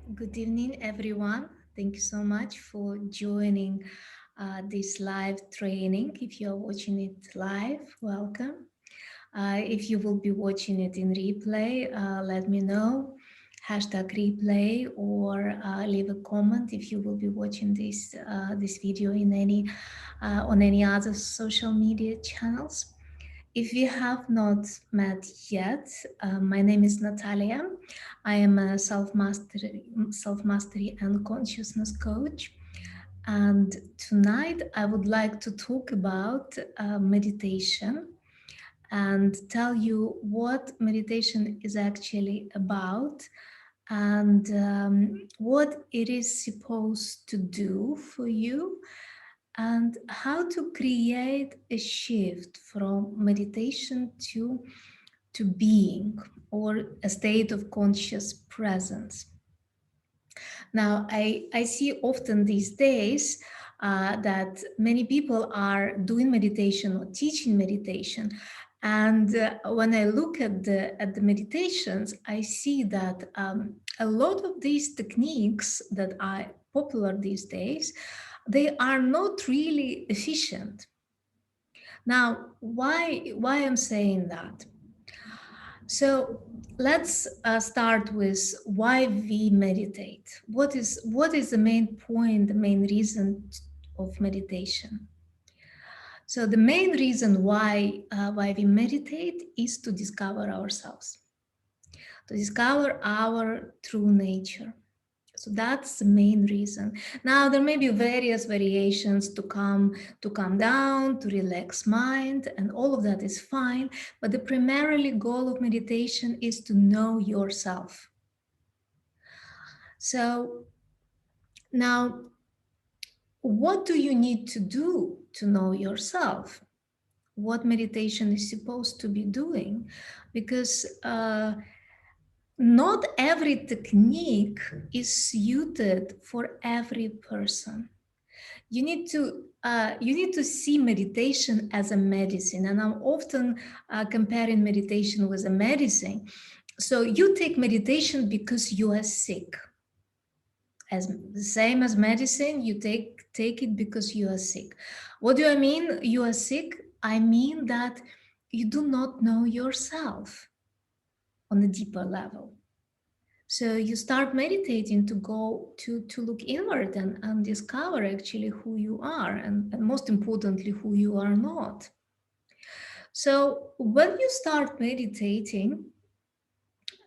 Good evening, everyone. Thank you so much for joining this live training. If you are watching it live, welcome. If you will be watching it in replay, let me know. Hashtag replay or leave a comment if you will be watching this video in any on any other social media channels. If we have not met yet, my name is Natalia. I am a self-mastery and consciousness coach. And tonight I would like to talk about meditation and tell you what meditation is actually about and what it is supposed to do for you and how to create a shift from meditation to being or a state of conscious presence. Now, I see often these days that many people are doing meditation or teaching meditation. And when I look at the meditations, I see that a lot of these techniques that are popular these days, they are not really efficient. Now, why I'm saying that? So let's start with why we meditate. What is the main point, the main reason of meditation? So the main reason why we meditate is to discover ourselves, to discover our true nature. So that's the main reason. Now there may be various variations to calm down, to relax mind, and all of that is fine. But the primarily goal of meditation is to know yourself. So now, what do you need to do to know yourself? What meditation is supposed to be doing? Because not every technique is suited for every person. You need to see meditation as a medicine, and I'm often comparing meditation with a medicine. So you take meditation because you are sick, as the same as medicine. You take it because you are sick. What do I mean you are sick? I mean that you do not know yourself on a deeper level. So you start meditating to go to look inward and discover actually who you are, and most importantly, who you are not. So when you start meditating,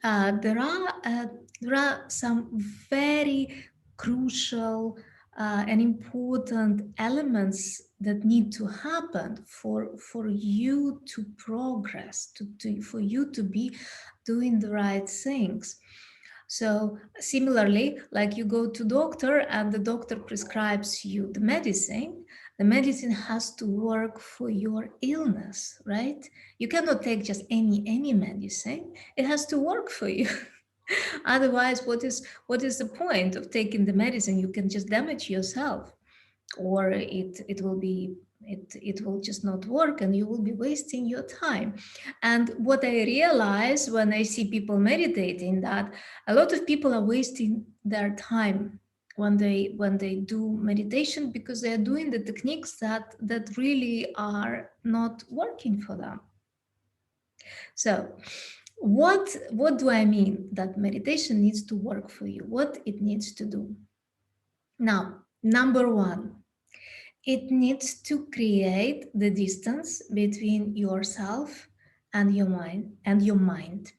there are some very crucial and important elements that need to happen for you to progress, for you to be doing the right things. So similarly, like you go to doctor and the doctor prescribes you the medicine has to work for your illness, right? You cannot take just any medicine. It has to work for you. Otherwise, what is the point of taking the medicine? You can just damage yourself, or it will just not work and you will be wasting your time. And what I realize when I see people meditating, that a lot of people are wasting their time when they do meditation, because they are doing the techniques that really are not working for them. So what do I mean that meditation needs to work for you? What it needs to do? Now, number one, it needs to create the distance between yourself and your mind.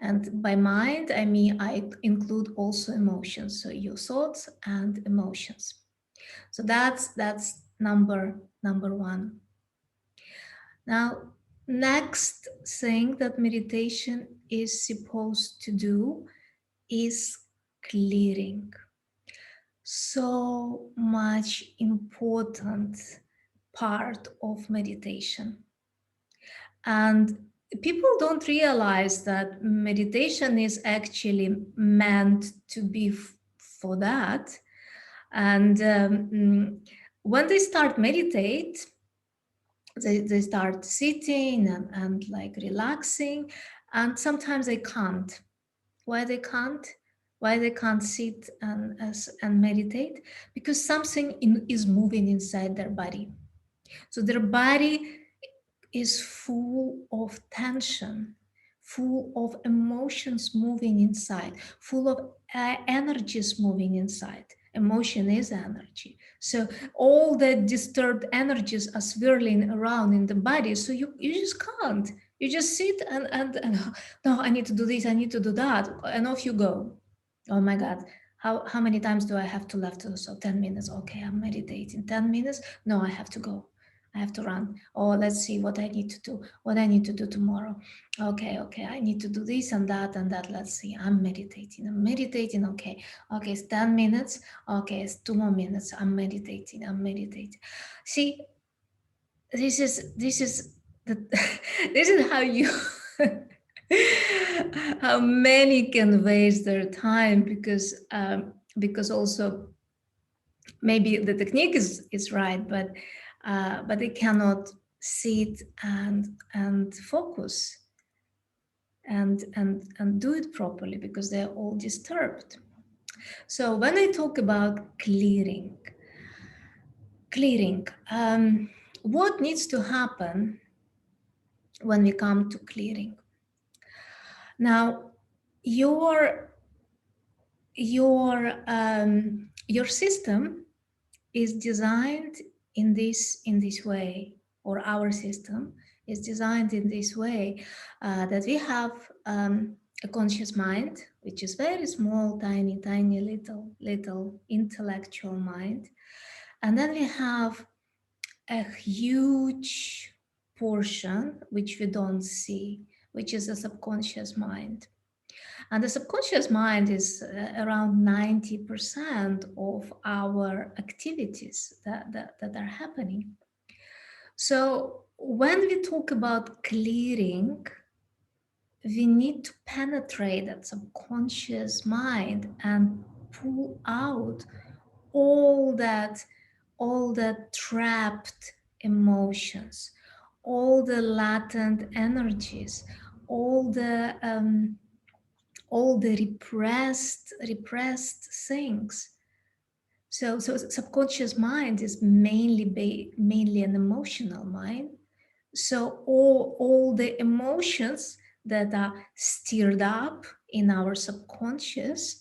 And by mind, I mean I include also emotions, so your thoughts and emotions. So that's number one. Now, next thing that meditation is supposed to do is clearing. So much important part of meditation. And people don't realize that meditation is actually meant to be for that. And when they start meditate, they start sitting and like relaxing, and sometimes they can't. Why they can't? Why they can't sit and meditate? Because something is moving inside their body. So their body is full of tension, full of emotions moving inside, full of energies moving inside. Emotion is energy. So all the disturbed energies are swirling around in the body. So you just can't. You just sit and no, I need to do this, I need to do that. And off you go. Oh my God. How many times do I have to left? So 10 minutes. Okay, I'm meditating. 10 minutes. No, I have to go. I have to run. Oh, let's see what I need to do, what I need to do tomorrow. Okay, I need to do this and that and that. Let's see. I'm meditating. I'm meditating. Okay, it's 10 minutes. Okay, it's 2 more minutes. I'm meditating. I'm meditating. See, this is the this is how you how many can waste their time because also maybe the technique is right, but they cannot sit and focus and do it properly because they're all disturbed. So when I talk about clearing, what needs to happen when we come to clearing? Now, your your system is designed in this way, or our system is designed in this way, that we have a conscious mind, which is very small, tiny little intellectual mind, and then we have a huge portion which we don't see, which is a subconscious mind. And the subconscious mind is around 90% of our activities that are happening. So when we talk about clearing, we need to penetrate that subconscious mind and pull out all that all the trapped emotions, all the latent energies, all the repressed things. So subconscious mind is mainly an emotional mind. So all the emotions that are stirred up in our subconscious,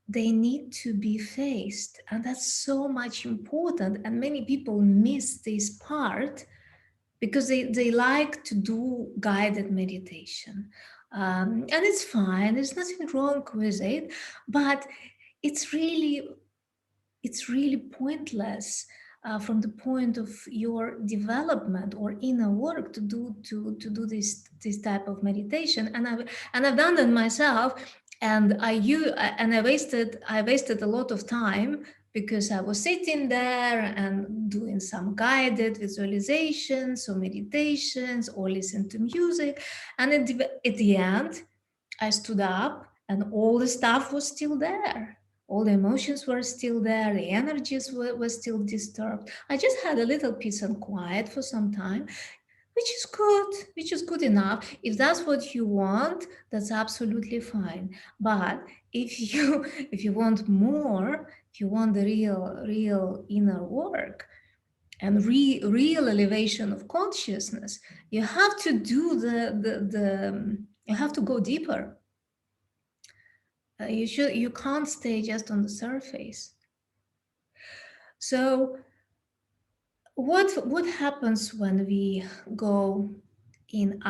they need to be faced, and that's so much important. And many people miss this part because they like to do guided meditation. And it's fine, there's nothing wrong with it, but it's really it's really pointless from the point of your development or inner work to do this type of meditation. And I've done that myself, and I wasted a lot of time because I was sitting there and doing some guided visualizations or meditations or listen to music, and at the end I stood up and all the stuff was still there. All the emotions were still there, the energies were still disturbed. I just had a little peace and quiet for some time, which is good enough. If that's what you want, that's absolutely fine. But if you want more, if you want the real inner work and real elevation of consciousness, you have to do the you have to go deeper. You can't stay just on the surface. So what happens when we go in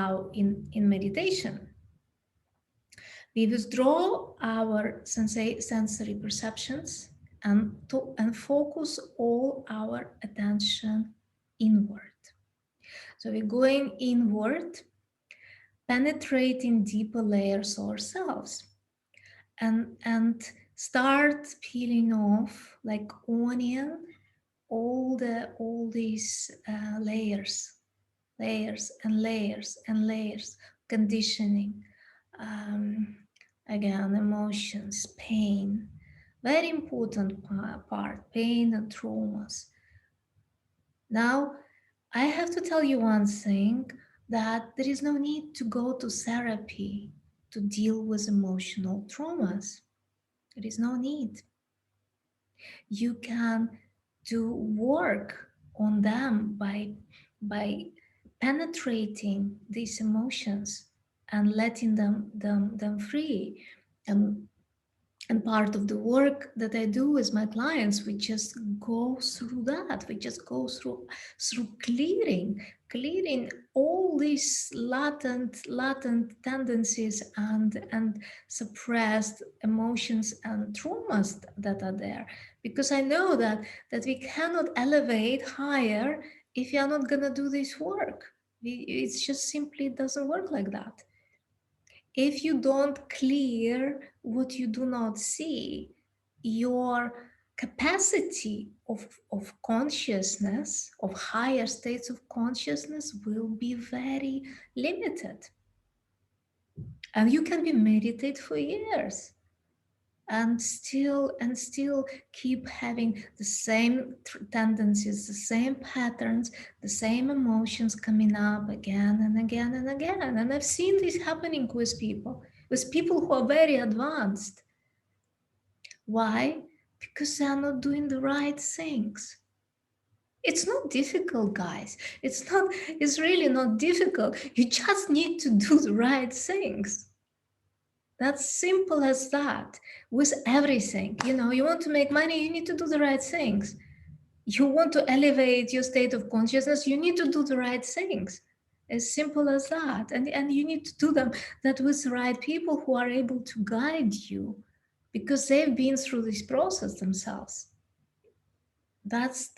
meditation? We withdraw our sensory perceptions and focus all our attention inward. So we're going inward, penetrating deeper layers of ourselves, and start peeling off like onion all these layers and layers and layers, conditioning, um, again, emotions, pain, very important part, pain and traumas. Now I have to tell you one thing, that there is no need to go to therapy to deal with emotional traumas. There is no need. You can do work on them by penetrating these emotions and letting them free. Um, and part of the work that I do with my clients, we just go through that. We just go through clearing all these latent tendencies and suppressed emotions and traumas that are there. Because I know that we cannot elevate higher if you are not gonna do this work. It's just simply doesn't work like that. If you don't clear what you do not see, your capacity of consciousness, of higher states of consciousness, will be very limited. And you can be meditate for years and still keep having the same tendencies, the same patterns, the same emotions coming up again and again and again. And I've seen this happening with people who are very advanced. Why? Because they are not doing the right things. It's not difficult, guys. It's really not difficult. You just need to do the right things. That's simple as that. With everything, you want to make money, you need to do the right things. You want to elevate your state of consciousness, you need to do the right things. As simple as that. And you need to do them that with the right people who are able to guide you because they've been through this process themselves. That's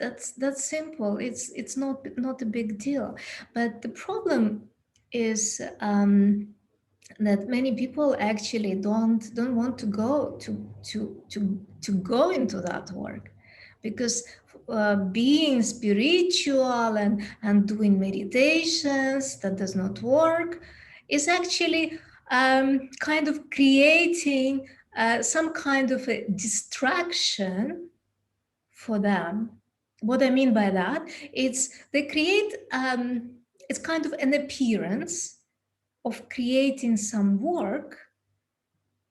simple. It's not a big deal. But the problem is that many people actually don't want to go to go into that work, because being spiritual and doing meditations that does not work is actually kind of creating some kind of a distraction for them. What I mean by that, it's they create it's kind of an appearance of creating some work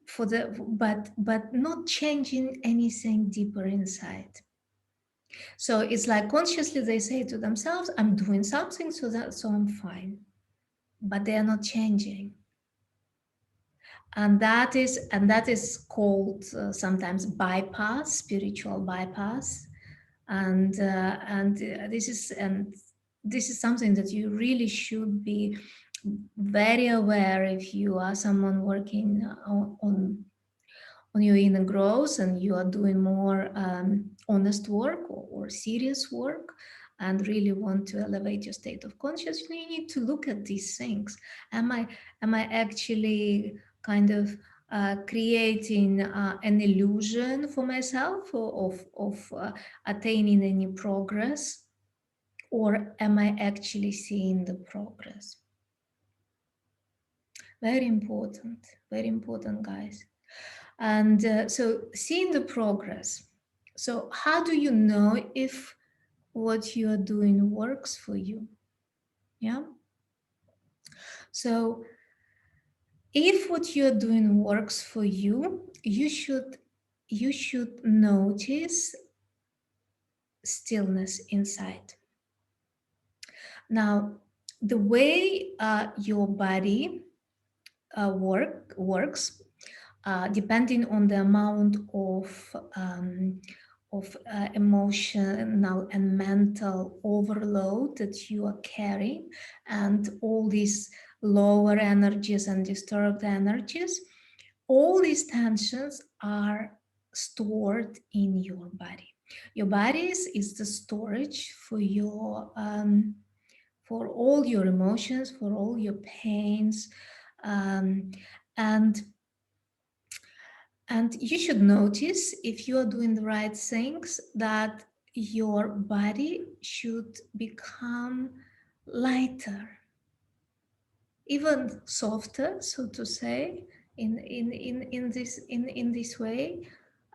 for the but not changing anything deeper inside. So it's like consciously they say to themselves, I'm doing something so I'm fine, but they are not changing. And that is called sometimes bypass, spiritual bypass. And this is something that you really should be very aware if you are someone working on your inner growth and you are doing more honest work or serious work and really want to elevate your state of consciousness. You need to look at these things. Am I actually kind of creating an illusion for myself of attaining any progress, or am I actually seeing the progress? Very important, guys. And so seeing the progress. So how do you know if what you are doing works for you? Yeah. So if what you're doing works for you, you should notice stillness inside. Now, the way your body works, depending on the amount of emotional and mental overload that you are carrying, and all these lower energies and disturbed energies, all these tensions are stored in your body. Your body is the storage for all your emotions, for all your pains, um, and and you should notice, if you are doing the right things, that your body should become lighter, even softer, so to say, in this way.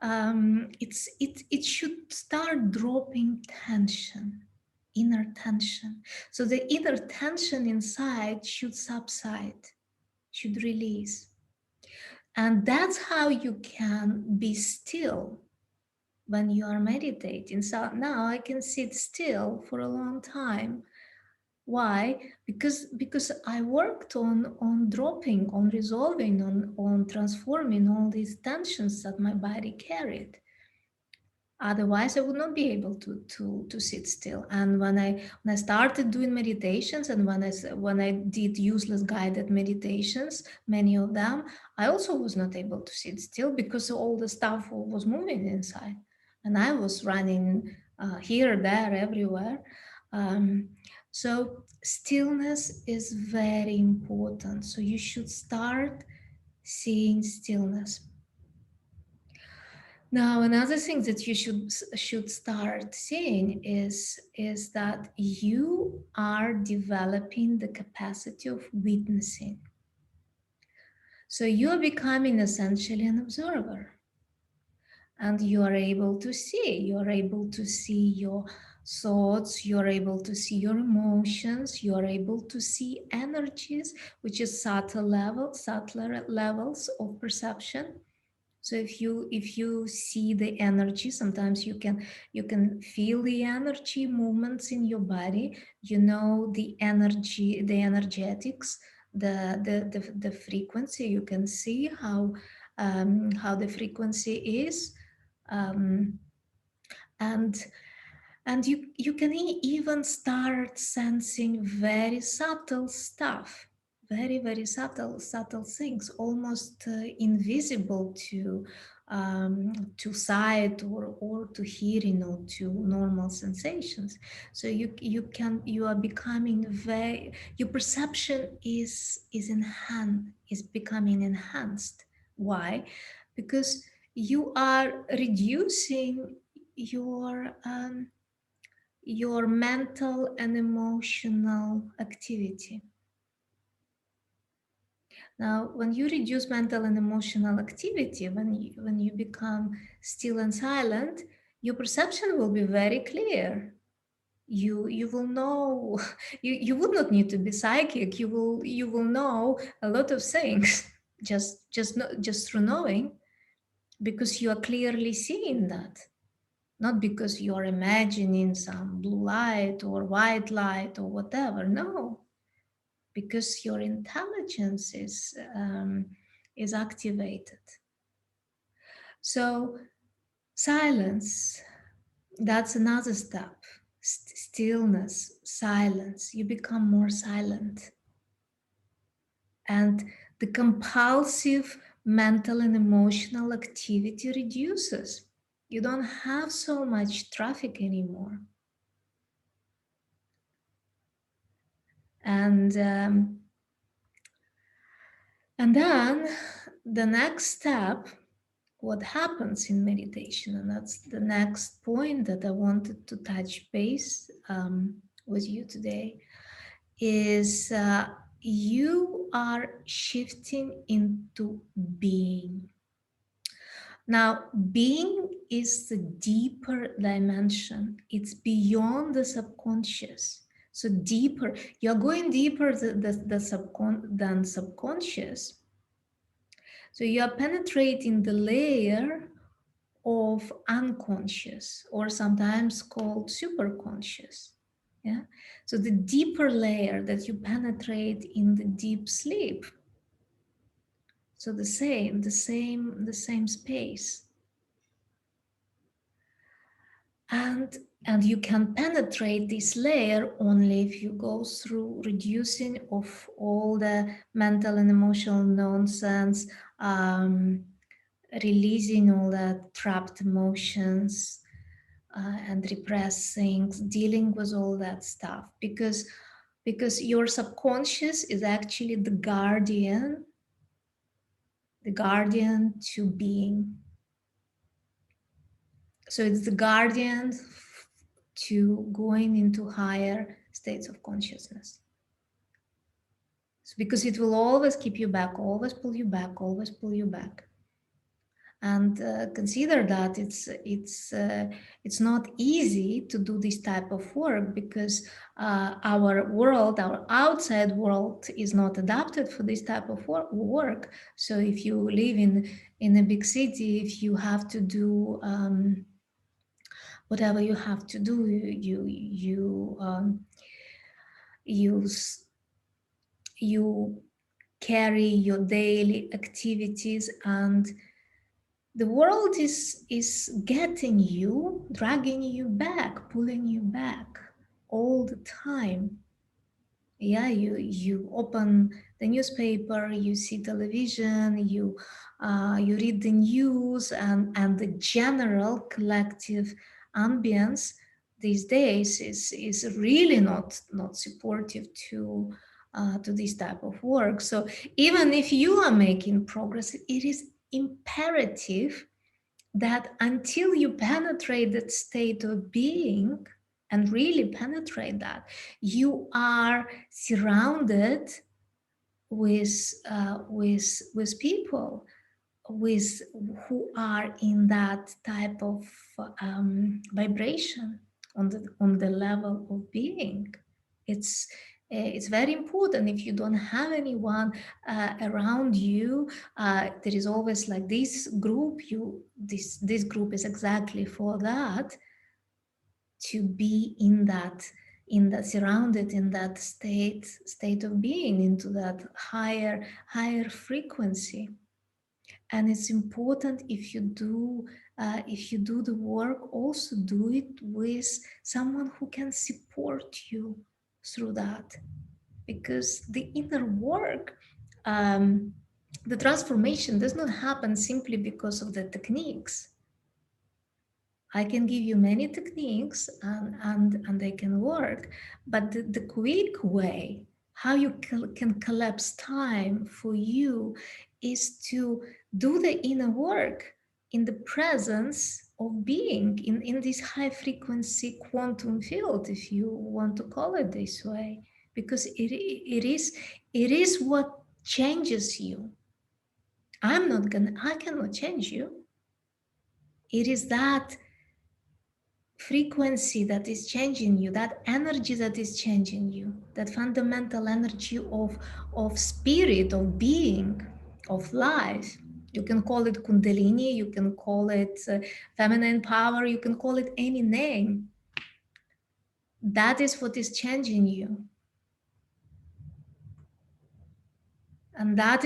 It should start dropping tension, inner tension. So the inner tension inside should subside, should release. And that's how you can be still when you are meditating. So now I can sit still for a long time. Why? Because I worked on dropping, on resolving, on transforming all these tensions that my body carried. Otherwise, I would not be able to sit still. And when I started doing meditations, and when I did useless guided meditations, many of them, I also was not able to sit still because all the stuff was moving inside, and I was running here, there, everywhere. Um, so stillness is very important. So you should start seeing stillness. Now, another thing that you should start seeing is that you are developing the capacity of witnessing. So you are becoming essentially an observer, and you are able to see. You are able to see your thoughts. You are able to see your emotions. You are able to see energies, which is subtler levels of perception. So if you see the energy, sometimes you can feel the energy movements in your body. You know the energy, the energetics, the frequency. You can see how the frequency is, um, and and you can even start sensing very subtle stuff, very subtle things, almost invisible to sight or to hearing or to normal sensations. So you are becoming very, your perception is becoming enhanced. Why? Because you are reducing your mental and emotional activity. Now, when you reduce mental and emotional activity, when you become still and silent, your perception will be very clear. You will know. You would not need to be psychic. You will know a lot of things just through knowing, because you are clearly seeing that. Not because you're imagining some blue light or white light or whatever. No, because your intelligence is activated. So silence, that's another step. Stillness, silence. You become more silent, and the compulsive mental and emotional activity reduces. You don't have so much traffic anymore. And then the next step, what happens in meditation, and that's the next point that I wanted to touch base with you today, is you are shifting into being. Now, being is the deeper dimension. It's beyond the subconscious. So deeper, you're going deeper than subconscious. So you are penetrating the layer of unconscious, or sometimes called superconscious. Yeah. So the deeper layer that you penetrate in the deep sleep. So the same space. And you can penetrate this layer only if you go through reducing of all the mental and emotional nonsense, releasing all the trapped emotions, and repressed things, dealing with all that stuff, because your subconscious is actually the guardian to being. So it's the guardian to going into higher states of consciousness. So because it will always keep you back, always pull you back, always pull you back. and consider that it's not easy to do this type of work because our world, our outside world, is not adapted for this type of work. So if you live in a big city, if you have to do whatever you have to do, you you carry your daily activities, and the world is getting you, dragging you back, pulling you back all the time. Yeah, you open the newspaper, you see television, you read the news, and the general collective ambience these days is really not supportive to this type of work. So even if you are making progress, it is imperative that until you penetrate that state of being and really penetrate that, you are surrounded with people with who are in that type of vibration on the level of being. It's it's very important. If you don't have anyone around you, there is always like this group. This group is exactly for that, to be in that surrounded in that state of being, into that higher frequency. And it's important, if you do the work, also do it with someone who can support you through that, because the inner work, the transformation does not happen simply because of the techniques. I can give you many techniques, and they can work, but the quick way, how you can collapse time for you, is to do the inner work in the presence of being, in this high frequency quantum field, if you want to call it this way, because it is what changes you. I cannot change you. It is that frequency that is changing you, that energy that is changing you, that fundamental energy of spirit, of being, of life. You can call it kundalini, you can call it feminine power, you can call it any name. That is what is changing you, and that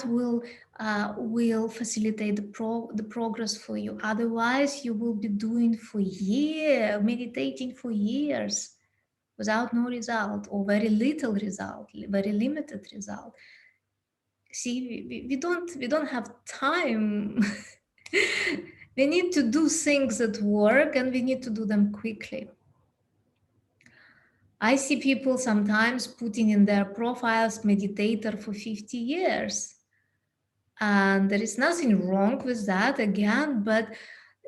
will facilitate the progress for you. Otherwise, you will be doing for years, meditating for years, without no result, or very little result, very limited result. See, we don't have time. We need to do things that work, and we need to do them quickly. I see people sometimes putting in their profiles meditator for 50 years. And there is nothing wrong with that, again, but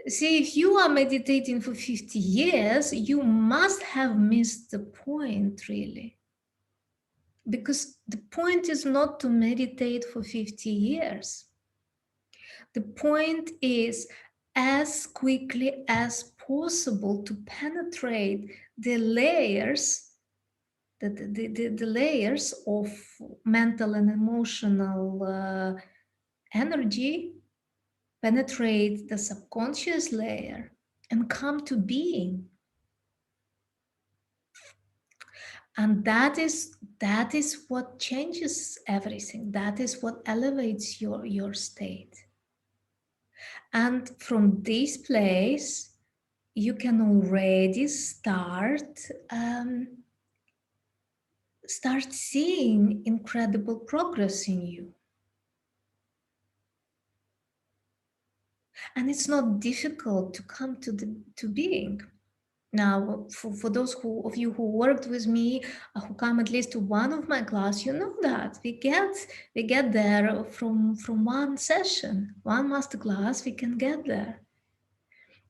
see, if you are meditating for 50 years, you must have missed the point, really. Because the point is not to meditate for 50 years. The point is, as quickly as possible, to penetrate the layers, the layers of mental and emotional energy, penetrate the subconscious layer, and come to being. And that is what changes everything. That is what elevates your state. And from this place, you can already start seeing incredible progress in you. And it's not difficult to come to being. Now, for those of you who worked with me, who come at least to one of my class, you know that we get there from one session, one master class, we can get there.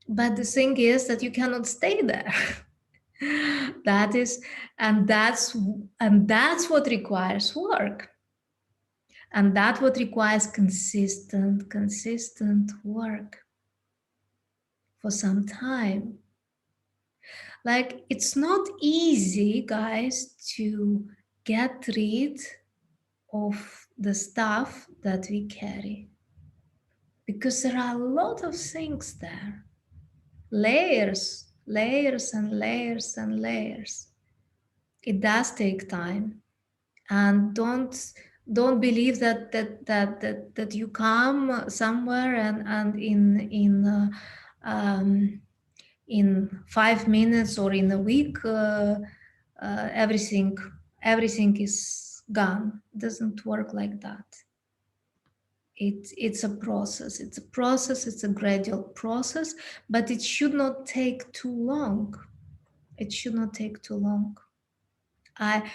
But the thing is that you cannot stay there. that is, and that's what requires work. And that what requires consistent work for some time. Like, it's not easy, guys, to get rid of the stuff that we carry, because there are a lot of things there, layers, layers and layers and layers. It does take time, and don't believe that you come somewhere and in 5 minutes or in a week everything is gone. It doesn't work like that. It's a process. It's a process. It's a gradual process, but it should not take too long. It should not take too long. I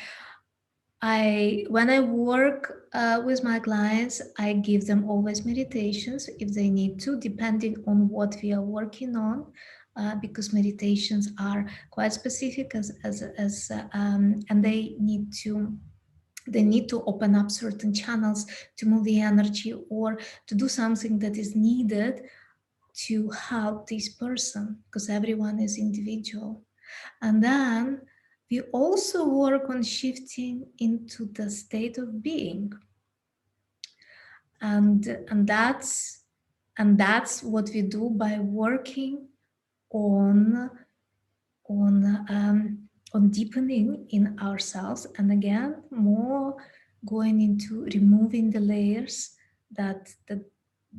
when I work with my clients, I give them always meditations if they need to, depending on what we are working on, because meditations are quite specific and they need to open up certain channels to move the energy or to do something that is needed to help this person, because everyone is individual. And then we also work on shifting into the state of being. And that's what we do by working on on deepening in ourselves, and again more going into removing the layers that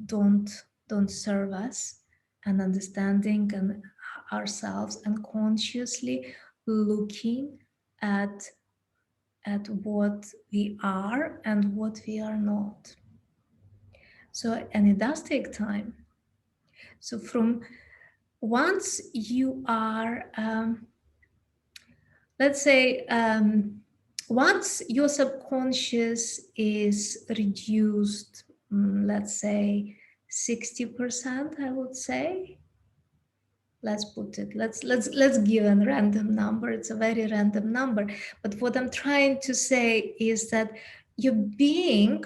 don't don't serve us, and understanding and ourselves, and consciously looking at what we are and what we are not. So, and it does take time. So from once you are let's say once your subconscious is reduced, let's say 60%, I would say. Let's put it, let's give a random number. It's a very random number, but what I'm trying to say is that your being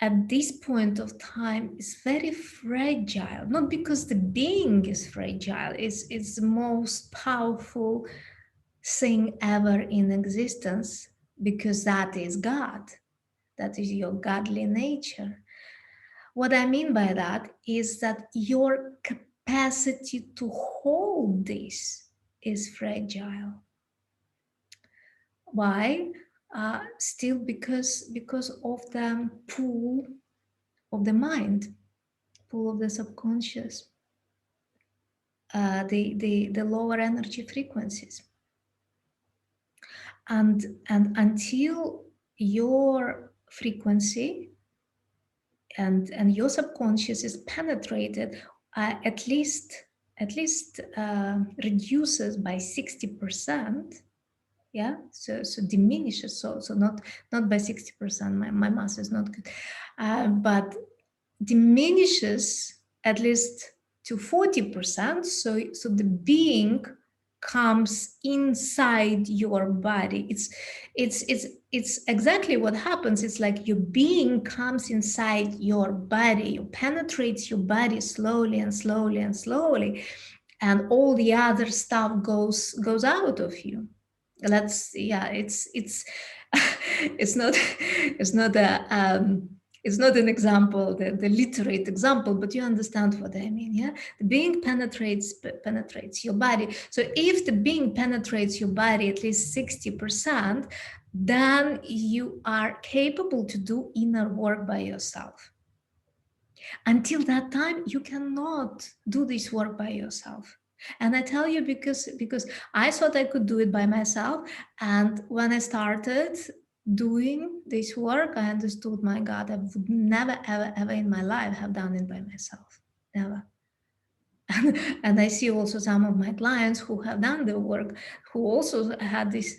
at this point of time is very fragile, not because the being is fragile, it's the most powerful thing ever in existence, because that is God. That is your godly nature. What I mean by that is that your capacity to hold this is fragile. Why? Still because of the pull of the mind, pull of the subconscious, the lower energy frequencies. And until your frequency and your subconscious is penetrated, at least reduces by 60%. Yeah, so diminishes. So not by 60%. My math is not good, but diminishes at least to 40%. So the being comes inside your body. It's exactly what happens. It's like your being comes inside your body, you penetrates your body slowly and slowly and slowly, and all the other stuff goes out of you. It's it's not an example, the literate example, but you understand what I mean. Yeah, the being penetrates your body. So if the being penetrates your body at least 60%, then you are capable to do inner work by yourself. Until that time, you cannot do this work by yourself. And I tell you because I thought I could do it by myself. And when I started doing this work, I understood, my God, I would never, ever, ever in my life have done it by myself. Never. And I see also some of my clients who have done the work, who also had this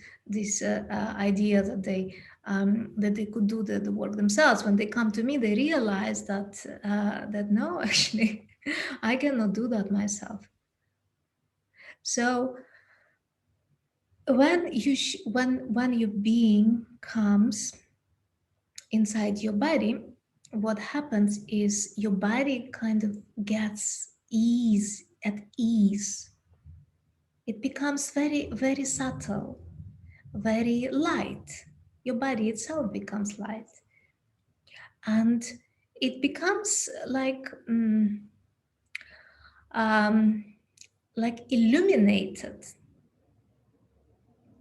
idea that they could do the work themselves. When they come to me, they realize that no, actually, I cannot do that myself. So when your being comes inside your body, what happens is your body kind of gets at ease. It becomes very, very subtle, very light. Your body itself becomes light. And it becomes um, like illuminated.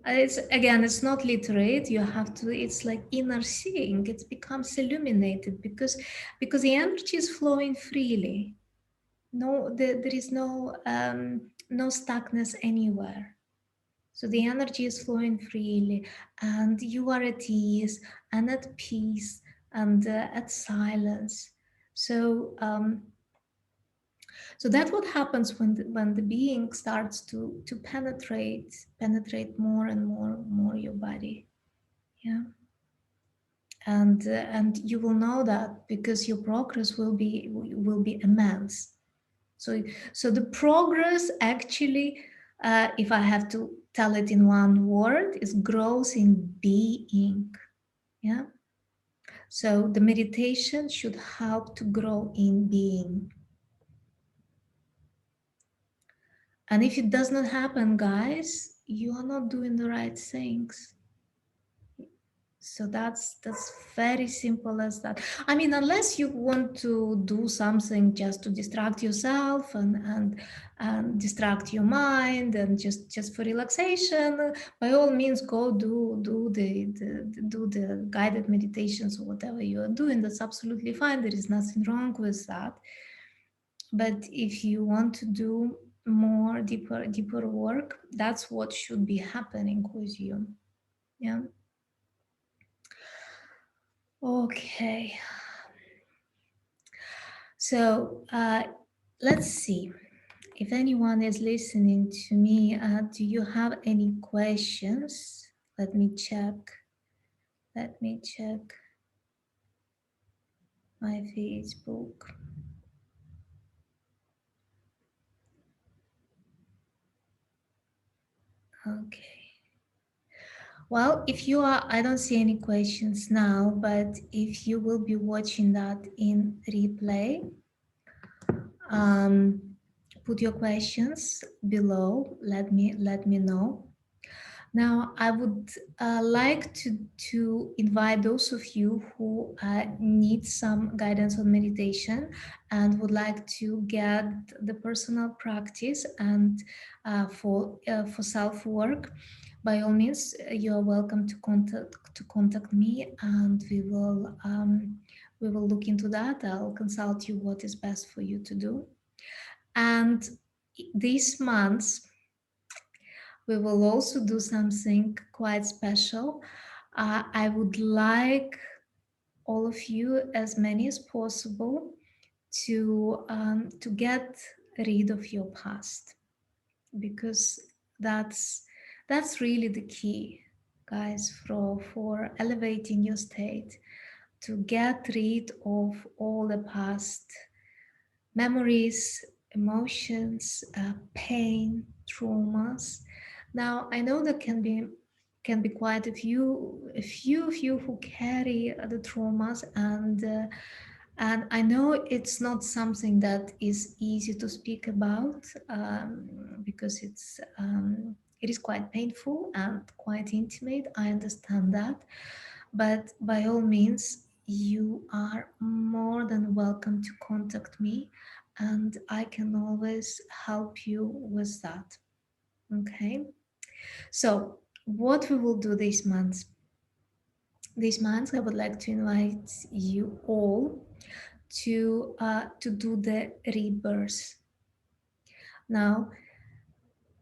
It's again, it's not literate. You have to. It's like inner seeing. It becomes illuminated because the energy is flowing freely. No, there is no stuckness anywhere. So the energy is flowing freely, and you are at ease and at peace and at silence. So so that's what happens when the being starts to penetrate more and more your body. Yeah. And you will know that because your progress will be immense. So the progress actually, if I have to tell it in one word, is growth in being. Yeah. So the meditation should help to grow in being. And if it does not happen, guys, you are not doing the right things. So that's very simple as that. I mean, unless you want to do something just to distract yourself and distract your mind and just for relaxation, by all means, go do the guided meditations or whatever you are doing. That's absolutely fine. There is nothing wrong with that. But if you want to do more deeper work, that's what should be happening with you. Yeah. Okay. So let's see if anyone is listening to me. Do you have any questions? Let me check. Let me check my Facebook. Okay. Well, if you are, I don't see any questions now, but if you will be watching that in replay, um, put your questions below. Let me know. Now, I would like to invite those of you who need some guidance on meditation and would like to get the personal practice and for self work. By all means, you are welcome to contact me, and we will look into that. I'll consult you what is best for you to do. And this month we will also do something quite special. I would like all of you, as many as possible, to get rid of your past, because that's really the key, guys, for elevating your state, to get rid of all the past memories, emotions, pain, traumas. Now, I know there can be quite a few of you who carry the traumas, and I know it's not something that is easy to speak about, because it is quite painful and quite intimate. I understand that, but by all means, you are more than welcome to contact me, and I can always help you with that. Okay. So, what we will do this month? This month, I would like to invite you all to do the rebirth. Now,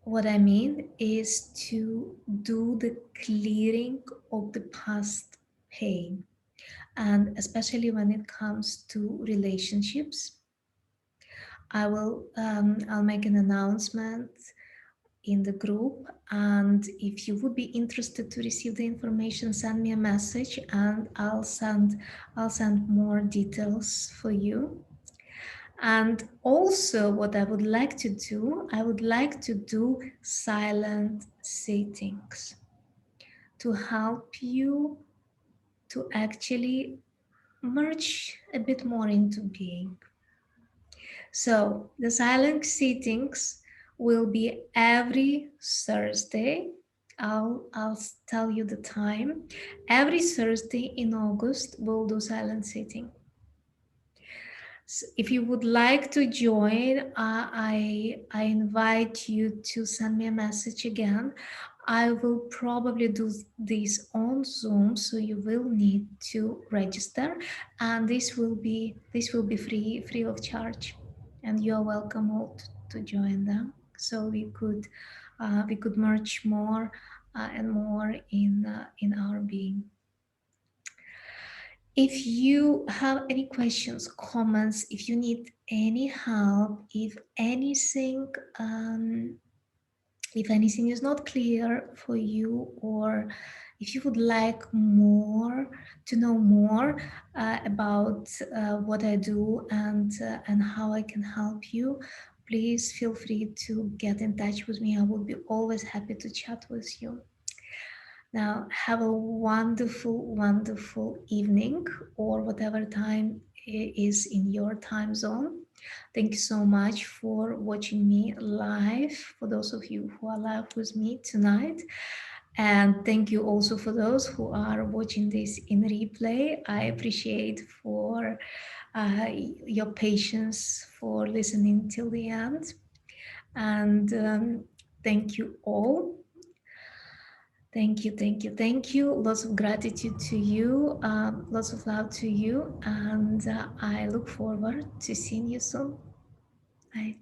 what I mean is to do the clearing of the past pain, and especially when it comes to relationships. I'll make an announcement in the group, and if you would be interested to receive the information, send me a message and I'll send more details for you. And also, what I would like to do, I would like to do silent sittings to help you to actually merge a bit more into being. So the silent sittings will be every Thursday. I'll tell you the time. Every Thursday in August, we'll do silent sitting. If you would like to join, I invite you to send me a message again. I will probably do this on Zoom, so you will need to register, and this will be free of charge, and you are welcome all to join them. So we could merge more and more in our being. If you have any questions, comments, if you need any help, um, if anything is not clear for you, or if you would like more to know more about what I do and how I can help you, please feel free to get in touch with me. I will be always happy to chat with you. Now, have a wonderful, wonderful evening, or whatever time is in your time zone. Thank you so much for watching me live, for those of you who are live with me tonight. And thank you also for those who are watching this in replay. I appreciate for your patience for listening till the end. And thank you all. Thank you, thank you, thank you. Lots of gratitude to you, lots of love to you, and I look forward to seeing you soon. Bye.